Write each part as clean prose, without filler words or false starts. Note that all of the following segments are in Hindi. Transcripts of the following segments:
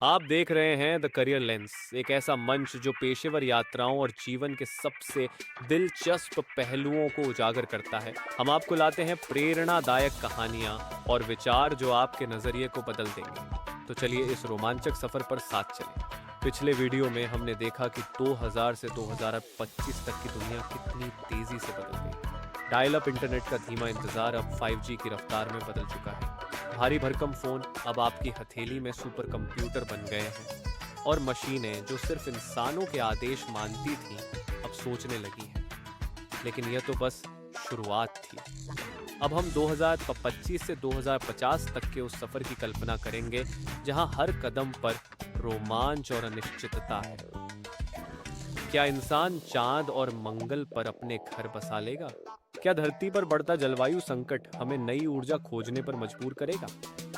आप देख रहे हैं द करियर लेंस, एक ऐसा मंच जो पेशेवर यात्राओं और जीवन के सबसे दिलचस्प पहलुओं को उजागर करता है। हम आपको लाते हैं प्रेरणादायक कहानियां और विचार जो आपके नजरिए को बदल देंगे। तो चलिए इस रोमांचक सफर पर साथ चलें। पिछले वीडियो में हमने देखा कि 2000 से 2025 तक की दुनिया कितनी तेजी से बदल गई। डायल अप इंटरनेट का धीमा इंतजार अब 5G की रफ्तार में बदल चुका है। भारी भरकम फोन अब आपकी हथेली में सुपर कंप्यूटर बन गए हैं और मशीनें जो सिर्फ इंसानों के आदेश मानती थीं अब सोचने लगी हैं। लेकिन यह तो बस शुरुआत थी। अब हम 2025 से 2050 तक के उस सफर की कल्पना करेंगे जहां हर कदम पर रोमांच और अनिश्चितता है। क्या इंसान चांद और मंगल पर अपने घर बसा लेगा? क्या धरती पर बढ़ता जलवायु संकट हमें नई ऊर्जा खोजने पर मजबूर करेगा?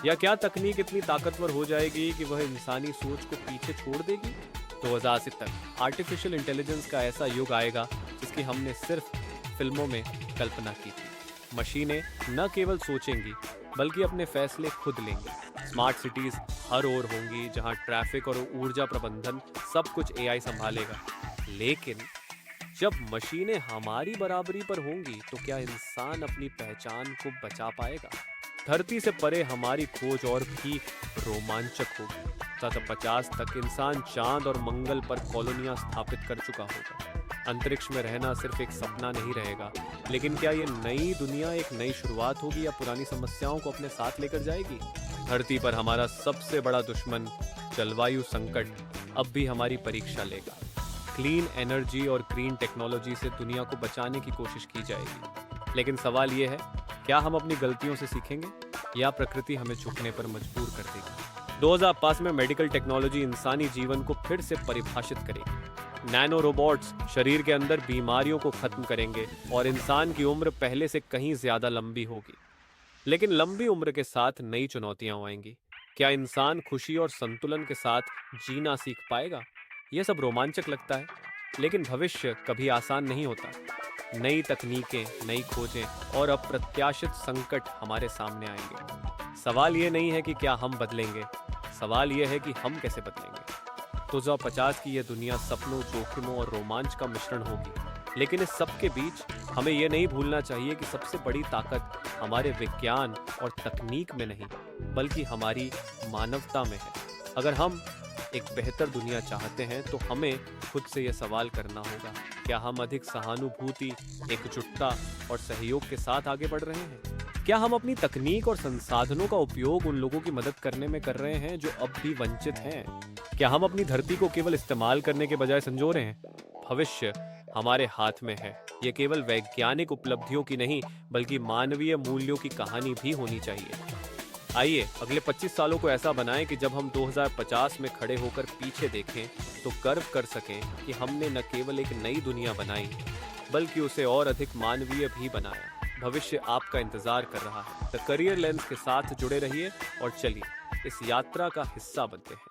या क्या तकनीक इतनी ताकतवर हो जाएगी कि वह इंसानी सोच को पीछे छोड़ देगी? 2080 तक आर्टिफिशियल इंटेलिजेंस का ऐसा युग आएगा जिसकी हमने सिर्फ फिल्मों में कल्पना की थी। मशीनें न केवल सोचेंगी बल्कि अपने फैसले खुद लेंगी। स्मार्ट सिटीज हर ओर होंगी जहां ट्रैफिक और ऊर्जा प्रबंधन सब कुछ AI संभालेगा। लेकिन जब मशीनें हमारी बराबरी पर होंगी तो क्या इंसान अपनी पहचान को बचा पाएगा? धरती से परे हमारी खोज और भी रोमांचक होगी। 2050 तक इंसान चांद और मंगल पर कॉलोनियां स्थापित कर चुका होगा। अंतरिक्ष में रहना सिर्फ एक सपना नहीं रहेगा, लेकिन क्या ये नई दुनिया एक नई शुरुआत होगी या पुरानी समस्याओं को अपने साथ लेकर जाएगी? धरती पर हमारा सबसे बड़ा दुश्मन जलवायु संकट अब भी हमारी परीक्षा लेगा। क्लीन एनर्जी और ग्रीन टेक्नोलॉजी से दुनिया को बचाने की कोशिश की जाएगी। लेकिन सवाल यह है, क्या हम अपनी गलतियों से सीखेंगे या प्रकृति हमें झुकने पर मजबूर कर देगी? 2005 में मेडिकल टेक्नोलॉजी इंसानी जीवन को फिर से परिभाषित करेगी। नैनो रोबोट्स शरीर के अंदर बीमारियों को खत्म करेंगे और इंसान की उम्र पहले से कहीं ज्यादा लंबी होगी। लेकिन लंबी उम्र के साथ नई चुनौतियां आएंगी। क्या इंसान खुशी और संतुलन के साथ जीना सीख पाएगा? यह सब रोमांचक लगता है, लेकिन भविष्य कभी आसान नहीं होता। नई तकनीकें, नई खोजें और अप्रत्याशित संकट हमारे सामने आएंगे। सवाल यह नहीं है कि क्या हम बदलेंगे, सवाल यह है कि हम कैसे बदलेंगे। 2050 की यह दुनिया सपनों, जोखिमों और रोमांच का मिश्रण होगी। लेकिन इस सब के बीच हमें यह नहीं भूलना चाहिए कि सबसे बड़ी ताकत हमारे विज्ञान और तकनीक में नहीं, बल्कि हमारी मानवता में है। अगर हम एक बेहतर दुनिया चाहते हैं तो हमें खुद से यह सवाल करना होगा, क्या हम अधिक सहानुभूति, एकजुटता और सहयोग के साथ आगे बढ़ रहे हैं? क्या हम अपनी तकनीक और संसाधनों का उपयोग उन लोगों की मदद करने में कर रहे हैं जो अब भी वंचित हैं? क्या हम अपनी धरती को केवल इस्तेमाल करने के बजाय संजो रहे हैं? भविष्य हमारे हाथ में है। ये केवल वैज्ञानिक उपलब्धियों की नहीं, बल्कि मानवीय मूल्यों की कहानी भी होनी चाहिए। आइए अगले 25 सालों को ऐसा बनाएं कि जब हम 2050 में खड़े होकर पीछे देखें तो गर्व कर सकें कि हमने न केवल एक नई दुनिया बनाई, बल्कि उसे और अधिक मानवीय भी बनाया। भविष्य आपका इंतजार कर रहा है। द करियर लेंस के साथ जुड़े रहिए और चलिए इस यात्रा का हिस्सा बनते हैं।